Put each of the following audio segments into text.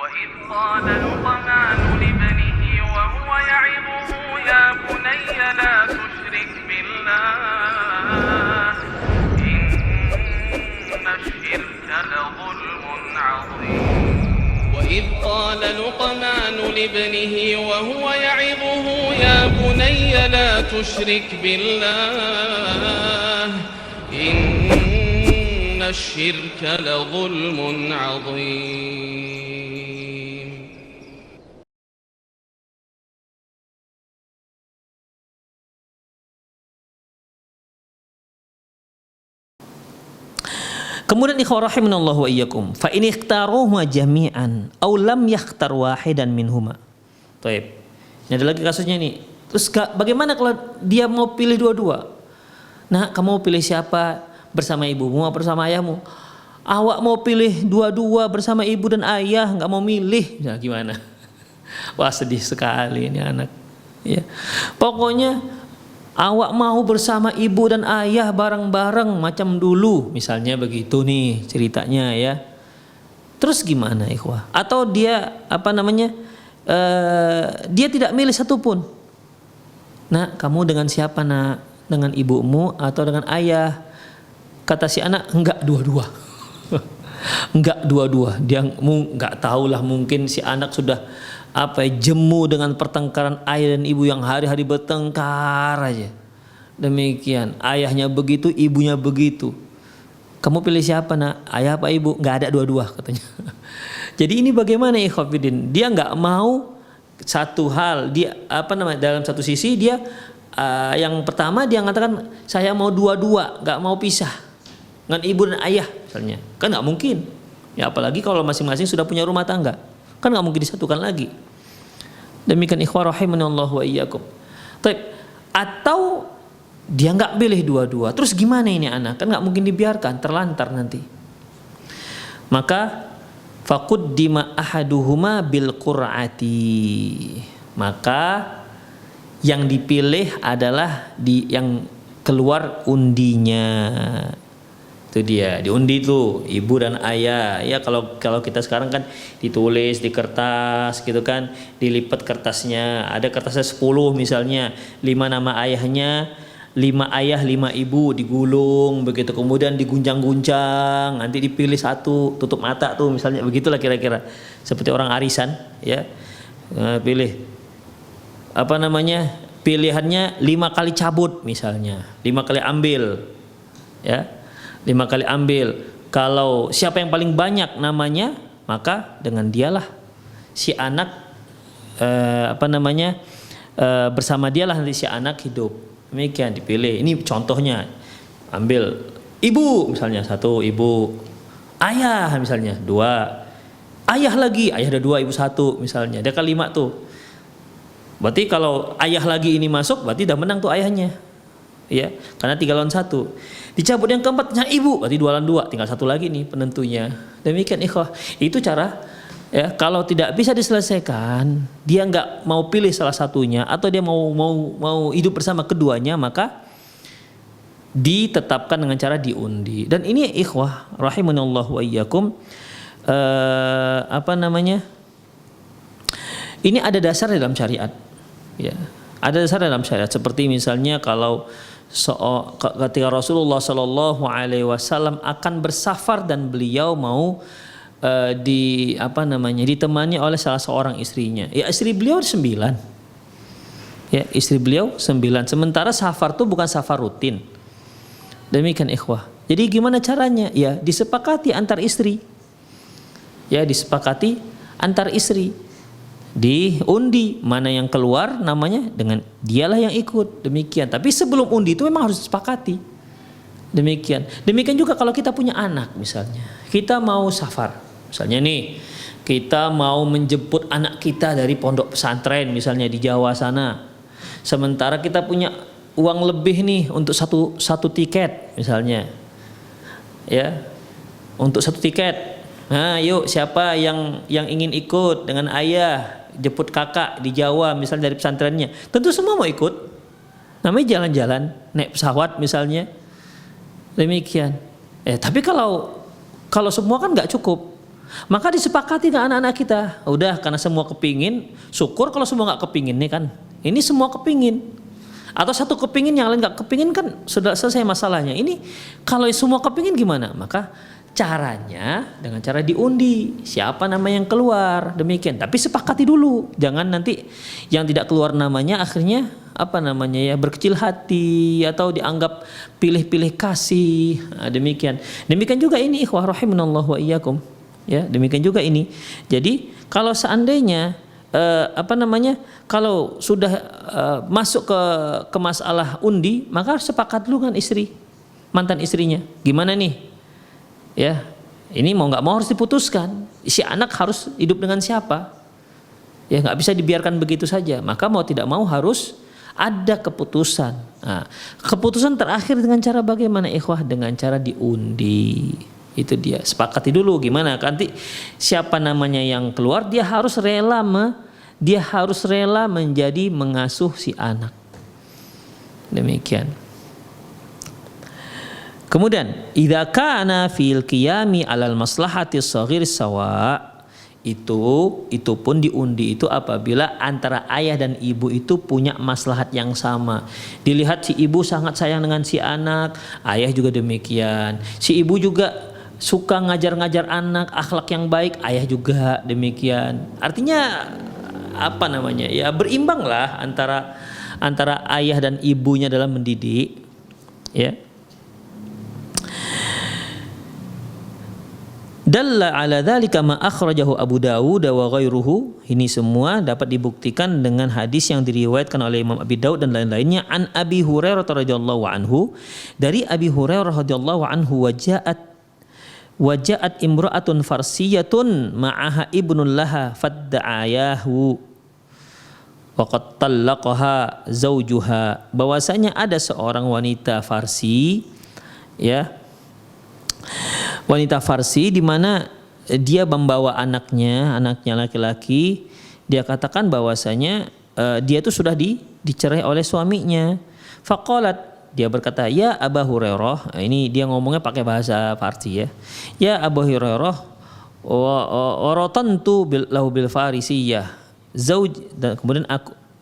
وإذ قال لقمان لابنه وهو يعظه يا بني لا تشرك بالله إن الشرك لظلم عظيم وإذ قال لقمان لابنه وهو يعظه يا بني لا تشرك بالله إن الشرك لظلم عظيم. Kemudian ikhwah rahimanallahu wa iyyakum, fa in ikhtaruhuma jami'an aw lam yakhtar wahidan minhuma. Baik. Ini ada lagi kasusnya nih. Terus bagaimana kalau dia mau pilih dua-dua? Nah, kamu mau pilih siapa? Bersama ibumu atau bersama ayahmu? Awak mau pilih dua-dua bersama ibu dan ayah, nggak mau milih. Nah, gimana? Wah, sedih sekali ini anak. Ya. Pokoknya awak mau bersama ibu dan ayah bareng-bareng macam dulu, misalnya begitu nih ceritanya ya. Terus gimana ikhwah? Atau dia dia tidak milih satupun. Nah, kamu dengan siapa nak? Dengan ibumu atau dengan ayah? Kata si anak, enggak dua-dua. Enggak dua-dua. Dia enggak tahulah, mungkin si anak sudah jemu dengan pertengkaran ayah dan ibu yang hari-hari bertengkar aja. Demikian, ayahnya begitu, ibunya begitu. Kamu pilih siapa nak? Ayah apa ibu? Nggak ada dua-dua katanya. Jadi ini bagaimana ikhwafidin? Dia nggak mau satu hal, dia dalam satu sisi dia yang pertama dia mengatakan saya mau dua-dua, nggak mau pisah dengan ibu dan ayah misalnya. Kan nggak mungkin. Ya apalagi kalau masing-masing sudah punya rumah tangga. Kan nggak mungkin disatukan lagi. Demikian ikhwah rahimanallahu wa iyyakum. Atau dia nggak pilih dua-dua. Terus gimana ini anak? Kan nggak mungkin dibiarkan terlantar nanti. Maka faquddima ahaduhuma bil qur'ati. Maka yang dipilih adalah yang keluar undinya. Itu dia, diundi tuh ibu dan ayah. Ya kalau kita sekarang kan ditulis di kertas gitu kan, dilipat kertasnya. Ada kertasnya 10 misalnya, 5 nama ayahnya, 5 ayah, 5 ibu digulung begitu. Kemudian diguncang-guncang, nanti dipilih satu, tutup mata tuh misalnya, begitulah kira-kira. Seperti orang arisan ya. Pilih pilihannya 5 kali cabut misalnya, 5 kali ambil. Ya. 5 kali ambil. Kalau siapa yang paling banyak namanya, maka dengan dialah si anak bersama dialah nanti si anak hidup. Demikian dipilih. Ini contohnya. Ambil ibu misalnya 1 ibu, ayah misalnya 2, ayah lagi, ayah ada 2 ibu 1 misalnya. Ada kali 5 tuh. Berarti kalau ayah lagi ini masuk, berarti udah menang tuh ayahnya. Ya, karena 3 lawan 1. Dicabut yang keempat, yang ibu, berarti 2 lawan 2, tinggal 1 lagi nih penentunya. Demikian ikhwah. Itu cara ya, kalau tidak bisa diselesaikan, dia nggak mau pilih salah satunya atau dia mau hidup bersama keduanya, maka ditetapkan dengan cara diundi. Dan ini ikhwah rahimanallahu wa iyyakum, ini ada dasar dalam syariat. Ya. Ada dasar dalam syariat, seperti misalnya kalau ketika Rasulullah Shallallahu Alaihi Wasallam akan bersafar dan beliau mau ditemani oleh salah seorang istrinya. Ya istri beliau 9. Ya istri beliau 9. Sementara safar itu bukan safar rutin. Demikian ikhwah. Jadi gimana caranya? Ya disepakati antar istri. Ya disepakati antar istri. Diundi mana yang keluar namanya, dengan dialah yang ikut. Demikian. Tapi sebelum undi itu memang harus disepakati. Demikian juga kalau kita punya anak misalnya, kita mau safar misalnya nih, kita mau menjemput anak kita dari pondok pesantren misalnya di Jawa sana, sementara kita punya uang lebih nih untuk satu tiket misalnya, ya untuk 1 tiket. Nah yuk siapa yang ingin ikut dengan ayah jemput kakak di Jawa misalnya dari pesantrennya, tentu semua mau ikut. Namanya jalan-jalan naik pesawat misalnya. Demikian. Tapi kalau semua kan nggak cukup. Maka disepakati dengan anak-anak kita. Udah, karena semua kepingin, syukur kalau semua nggak kepingin nih kan. Ini semua kepingin. Atau satu kepingin, yang lain nggak kepingin kan sudah selesai masalahnya. Ini kalau semua kepingin gimana? Maka caranya dengan cara diundi. Siapa nama yang keluar, demikian. Tapi sepakati dulu. Jangan nanti yang tidak keluar namanya akhirnya berkecil hati atau dianggap pilih-pilih kasih. Nah, demikian. Demikian juga ini ikhwah rahimanallahu wa iyyakum. Ya, demikian juga ini. Jadi kalau seandainya kalau sudah masuk ke masalah undi, maka harus sepakat dulu dengan mantan istrinya. Gimana nih? Ya, ini mau nggak mau harus diputuskan. Si anak harus hidup dengan siapa? Ya, nggak bisa dibiarkan begitu saja. Maka mau tidak mau harus ada keputusan. Nah, keputusan terakhir dengan cara bagaimana ikhwah? Dengan cara diundi. Itu dia, sepakati dulu gimana nanti siapa namanya yang keluar, dia harus rela menjadi mengasuh si anak. Demikian. Kemudian idza kana fil qiyami alal maslahati shaghir sawa, itu pun diundi itu apabila antara ayah dan ibu itu punya maslahat yang sama. Dilihat si ibu sangat sayang dengan si anak, ayah juga demikian. Si ibu juga suka ngajar-ngajar anak akhlak yang baik, ayah juga demikian. Artinya ya berimbang lah antara ayah dan ibunya dalam mendidik, ya. Dalla ala dzalika ma akhrajahu Abu Dawud wa ghairuhu. Ini semua dapat dibuktikan dengan hadis yang diriwayatkan oleh Imam Abi Daud dan lain-lainnya an Abi Hurairah radhiyallahu anhu, dari Abi Hurairah radhiyallahu anhu, waja'at imra'atun farsiyatun ma'aha ibnun laha fadda'ayahu wa qad tallaqaha zawjuha. Bahwasanya ada seorang wanita Farsi, ya, wanita Farsi di mana dia membawa anaknya laki-laki. Dia katakan bahwasanya dia itu sudah dicerai oleh suaminya. Faqalat, dia berkata, ya Aba Hurairah. Ini dia ngomongnya pakai bahasa Farsi, ya. Ya Aba Hurairah, waratantu lahu bil farisiyah zauj, dan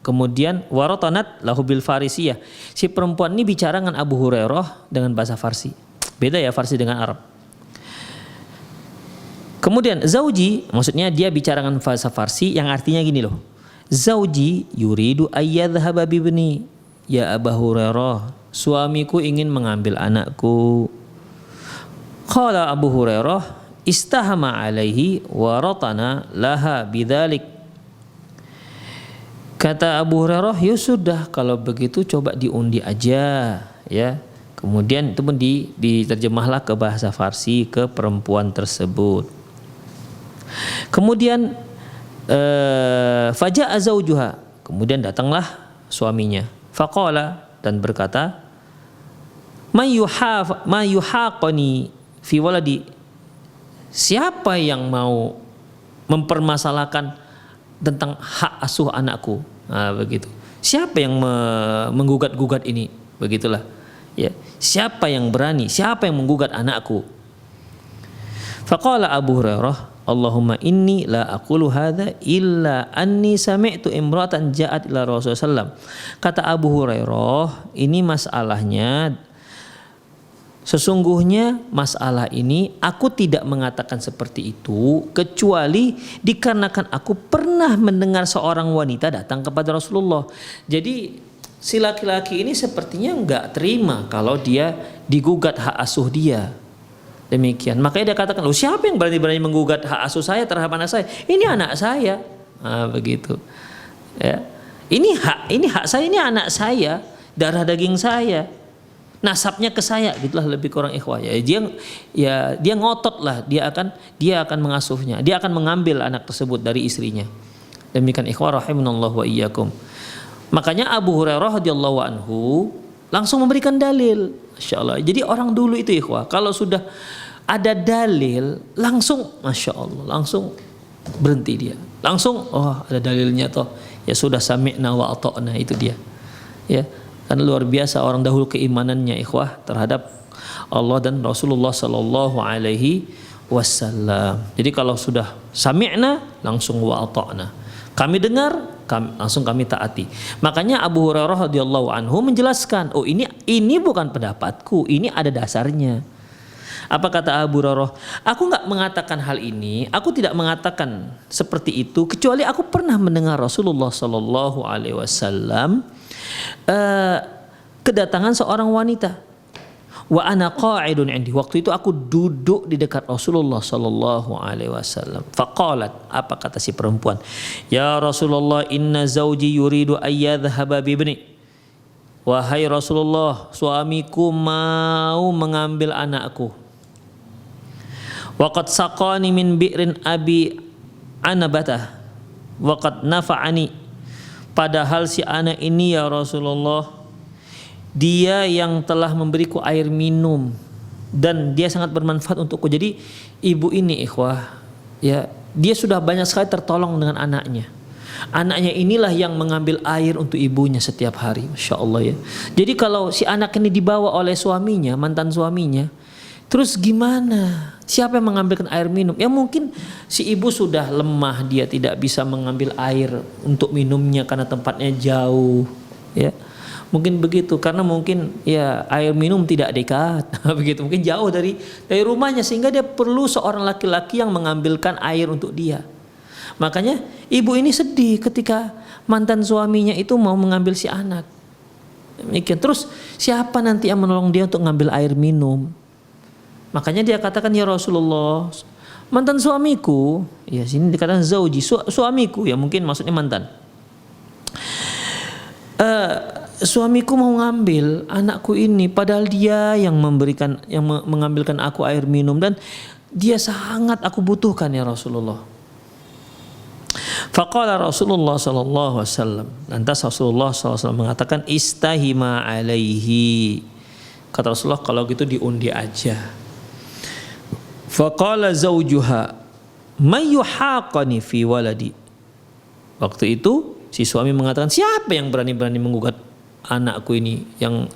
kemudian waratanat lahu bil farisiyah. Si perempuan ini bicara dengan Abu Hurairah dengan bahasa Farsi. Beda ya Farsi dengan Arab. Kemudian zauji, maksudnya dia bicara dengan bahasa Farsi yang artinya gini loh. Zauji yuridu ayyadhhaba bibni. Ya Aba Hurairah, suamiku ingin mengambil anakku. Qala Abu Hurairah, istahama alaihi wa ratana laha bidzalik. Kata Abu Hurairah, ya sudah kalau begitu coba diundi aja, ya. Kemudian itu pun diterjemahlah ke bahasa Farsi ke perempuan tersebut. Kemudian faja'a zawjuha, kemudian datanglah suaminya. Faqala, dan berkata, ma yuhaqani fi waladi, siapa yang mau mempermasalahkan tentang hak asuh anakku? Nah, begitu. Siapa yang menggugat-gugat ini? Begitulah. Ya, siapa yang berani? Siapa yang menggugat anakku? Faqala Abu Hurairah, Allahumma inni la aqulu hadza illa anni sami'tu imra'atan ja'at ila Rasulullah sallam. Kata Abu Hurairah, ini masalahnya, sesungguhnya masalah ini aku tidak mengatakan seperti itu kecuali dikarenakan aku pernah mendengar seorang wanita datang kepada Rasulullah. Jadi si laki-laki ini sepertinya enggak terima kalau dia digugat hak asuh dia. Demikian. Makanya dia katakan, loh siapa yang berani-berani menggugat hak asuh saya terhadap anak saya? Ini anak saya. Nah, begitu. Ya. Ini hak saya, ini anak saya, darah daging saya. Nasabnya ke saya, gitulah lebih kurang ikhwah. Dia ngotot lah, dia akan mengasuhnya. Dia akan mengambil anak tersebut dari istrinya. Demikian ikhwah rahimanallahu wa iyyakum. Makanya Abu Hurairah radhiyallahu anhu langsung memberikan dalil. Masya Allah. Jadi orang dulu itu ikhwah, kalau sudah ada dalil langsung, Masya Allah, langsung berhenti dia. Langsung, oh ada dalilnya toh. Ya sudah, sami'na wa ata'na, itu dia. Ya, kan luar biasa orang dahulu keimanannya ikhwah terhadap Allah dan Rasulullah sallallahu alaihi wasallam. Jadi kalau sudah sami'na langsung wa ata'na. Kami dengar, langsung kami taati. Makanya Abu Hurairah radhiyallahu anhu menjelaskan, oh ini bukan pendapatku, ini ada dasarnya. Apa kata Abu Hurairah? Aku nggak mengatakan hal ini, aku tidak mengatakan seperti itu kecuali aku pernah mendengar Rasulullah Sallallahu Alaihi Wasallam kedatangan seorang wanita. Wa ana qa'idun indi. Waktu itu aku duduk di dekat Rasulullah sallallahu alaihi wasallam. Faqalat, apa kata si perempuan? Ya Rasulullah, inna zawji yuridu ayyadhhaba bibni. Wahai Rasulullah, suamiku mau mengambil anakku. Wa qad saqani min bi'rin abi anabatah. Wa qad nafa'ani. Padahal si anak ini ya Rasulullah, dia yang telah memberiku air minum dan dia sangat bermanfaat untukku. Jadi ibu ini ikhwah, ya, dia sudah banyak sekali tertolong dengan anaknya. Anaknya inilah yang mengambil air untuk ibunya setiap hari. Masya Allah ya. Jadi kalau si anak ini dibawa oleh suaminya, mantan suaminya, terus gimana? Siapa yang mengambilkan air minum? Ya mungkin si ibu sudah lemah, dia tidak bisa mengambil air untuk minumnya karena tempatnya jauh, ya. Mungkin begitu, karena mungkin ya air minum tidak dekat begitu, mungkin jauh dari rumahnya, sehingga dia perlu seorang laki-laki yang mengambilkan air untuk dia. Makanya ibu ini sedih ketika mantan suaminya itu mau mengambil si anak. Demikian. Terus siapa nanti yang menolong dia untuk mengambil air minum? Makanya dia katakan, ya Rasulullah, mantan suamiku, ya sini dikatakan zauji, suamiku, ya mungkin maksudnya mantan. Suamiku mau ngambil anakku ini, padahal dia yang mengambilkan aku air minum dan dia sangat aku butuhkan ya Rasulullah. Faqala Rasulullah sallallahu alaihi wasallam, lantas Rasulullah sallallahu alaihi wasallam mengatakan, istahima alaihi. Kata Rasulullah, kalau gitu diundi aja. Faqala zaujuha may yuhaqani fi waladi. Waktu itu si suami mengatakan, siapa yang berani-berani menggugat anakku ini yang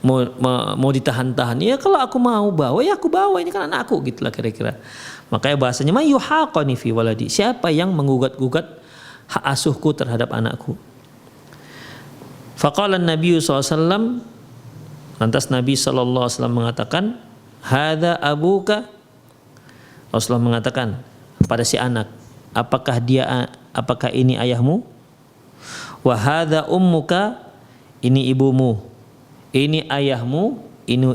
mau ditahan-tahan? Ya kalau aku mau bawa, ya aku bawa, ini kan anakku, gitulah kira-kira. Makanya bahasanya mayuhaqani fi waladi, siapa yang menggugat-gugat hak asuhku terhadap anakku. Faqala Nabi SAW, lantas Nabi SAW mengatakan, hadza abuka. Rasulullah mengatakan pada si anak, apakah ini ayahmu? Wa hadza ummuka, ini ibumu. Ini ayahmu,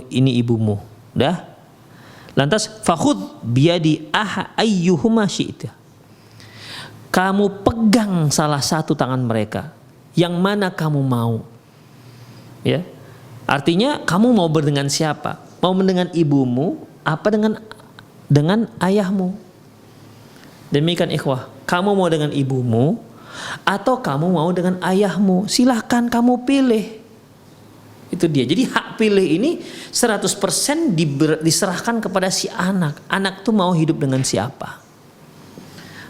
ini ibumu. Dah? Lantas fakhudh biyadi ayyuhuma syi'ta. Kamu pegang salah satu tangan mereka, yang mana kamu mau. Ya. Artinya kamu mau berdengan siapa? Mau dengan ibumu apa dengan ayahmu? Demikian ikhwah. Kamu mau dengan ibumu atau kamu mau dengan ayahmu, silahkan kamu pilih. Itu dia. Jadi hak pilih ini 100% diserahkan kepada si anak. Anak tuh mau hidup dengan siapa.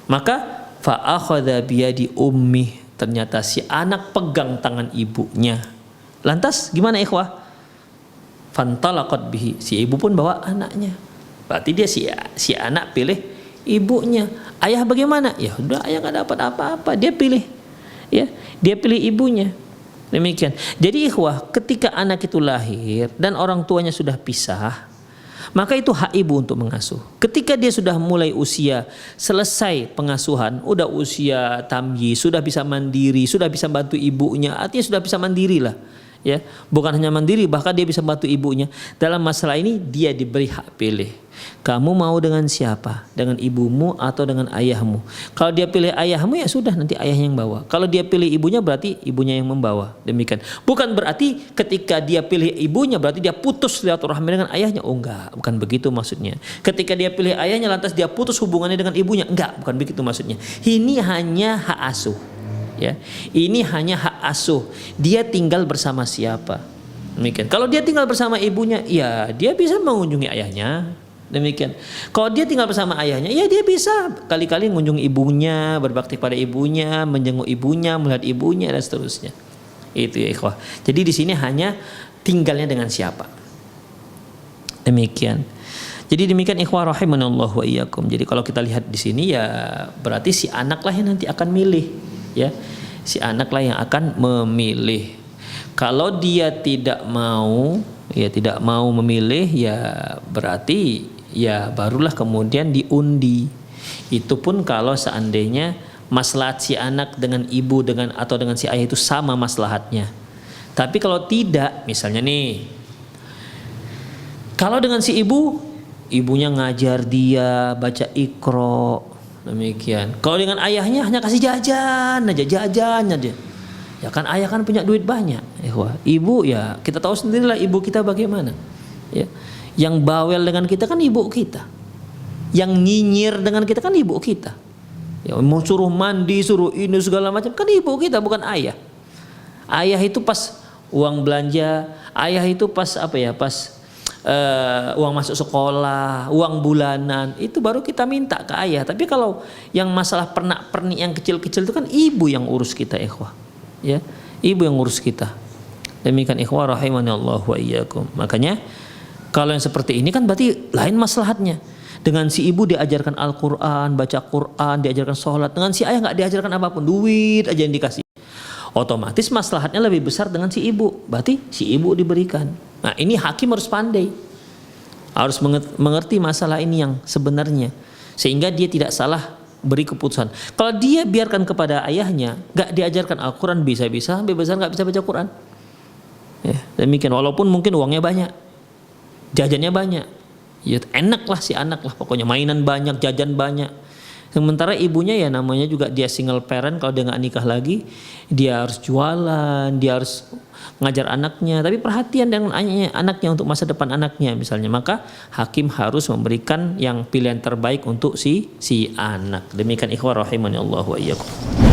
Maka fa'akhadha biyadi ummi, ternyata si anak pegang tangan ibunya. Lantas gimana ikhwah? Fantalaqat bihi, si ibu pun bawa anaknya. Berarti dia si anak pilih ibunya. Ayah bagaimana? Ya udah, ayah nggak dapat apa-apa, dia pilih, ya, dia pilih ibunya. Demikian. Jadi ikhwah, ketika anak itu lahir dan orang tuanya sudah pisah, maka itu hak ibu untuk mengasuh. Ketika dia sudah mulai usia selesai pengasuhan, udah usia tamyiz, sudah bisa mandiri, sudah bisa bantu ibunya, artinya sudah bisa mandiri lah. Ya, bukan hanya mandiri, bahkan dia bisa bantu ibunya. Dalam masalah ini dia diberi hak pilih. Kamu mau dengan siapa? Dengan ibumu atau dengan ayahmu? Kalau dia pilih ayahmu, ya sudah, nanti ayahnya yang bawa. Kalau dia pilih ibunya, berarti ibunya yang membawa. Demikian. Bukan berarti ketika dia pilih ibunya berarti dia putus silaturahmi dengan ayahnya. Oh enggak, bukan begitu maksudnya. Ketika dia pilih ayahnya lantas dia putus hubungannya dengan ibunya. Enggak, bukan begitu maksudnya. Ini hanya hak asuh. Ya, ini hanya hak asuh. Dia tinggal bersama siapa? Demikian. Kalau dia tinggal bersama ibunya, ya dia bisa mengunjungi ayahnya. Demikian. Kalau dia tinggal bersama ayahnya, ya dia bisa kali-kali mengunjungi ibunya, berbakti pada ibunya, menjenguk ibunya, melihat ibunya dan seterusnya. Itu ya ikhwah. Jadi di sini hanya tinggalnya dengan siapa. Demikian. Jadi demikian ikhwah rahimanallah wa iyyakum. Jadi kalau kita lihat di sini ya berarti si anak lah yang nanti akan milih, ya. Si anak lah yang akan memilih. Kalau dia tidak mau, ya tidak mau memilih, ya berarti ya barulah kemudian diundi. Itu pun kalau seandainya maslahat si anak dengan ibu dengan atau dengan si ayah itu sama maslahatnya. Tapi kalau tidak, misalnya nih, kalau dengan si ibu, ibunya ngajar dia baca Iqra, demikian. Kalau dengan ayahnya hanya kasih jajan aja. Ya kan ayah kan punya duit banyak. Ibu ya kita tahu sendirilah ibu kita bagaimana. Ya. Yang bawel dengan kita kan ibu kita. Yang nyinyir dengan kita kan ibu kita. Ya, mau suruh mandi, suruh ini segala macam kan ibu kita bukan ayah. Ayah itu pas uang belanja, ayah itu pas apa ya, pas uang masuk sekolah, uang bulanan, itu baru kita minta ke ayah. Tapi kalau yang masalah pernak-pernik yang kecil-kecil itu kan ibu yang urus kita, ikhwah. Ya, ibu yang urus kita. Demikian ikhwah rahimanallah wa iyyakum. Makanya kalau yang seperti ini kan berarti lain maslahatnya. Dengan si ibu diajarkan Al-Quran, baca Quran, diajarkan sholat. Dengan si ayah nggak diajarkan apapun, duit aja yang dikasih. Otomatis maslahatnya lebih besar dengan si ibu. Berarti si ibu diberikan. Nah ini hakim harus pandai, harus mengerti masalah ini yang sebenarnya, sehingga dia tidak salah beri keputusan. Kalau dia biarkan kepada ayahnya, nggak diajarkan Al-Quran, bisa-bisa sampai besar nggak bisa baca Quran. Ya, demikian. Walaupun mungkin uangnya banyak, jajannya banyak. Ya enak lah si anak lah, pokoknya mainan banyak, jajan banyak. Sementara ibunya ya namanya juga dia single parent, kalau dia nggak nikah lagi, dia harus jualan, dia harus ngajar anaknya, tapi perhatian dengan anaknya untuk masa depan anaknya misalnya, maka hakim harus memberikan yang pilihan terbaik untuk si anak. Demikian ikhwah rahimani Allah wa iyyakum.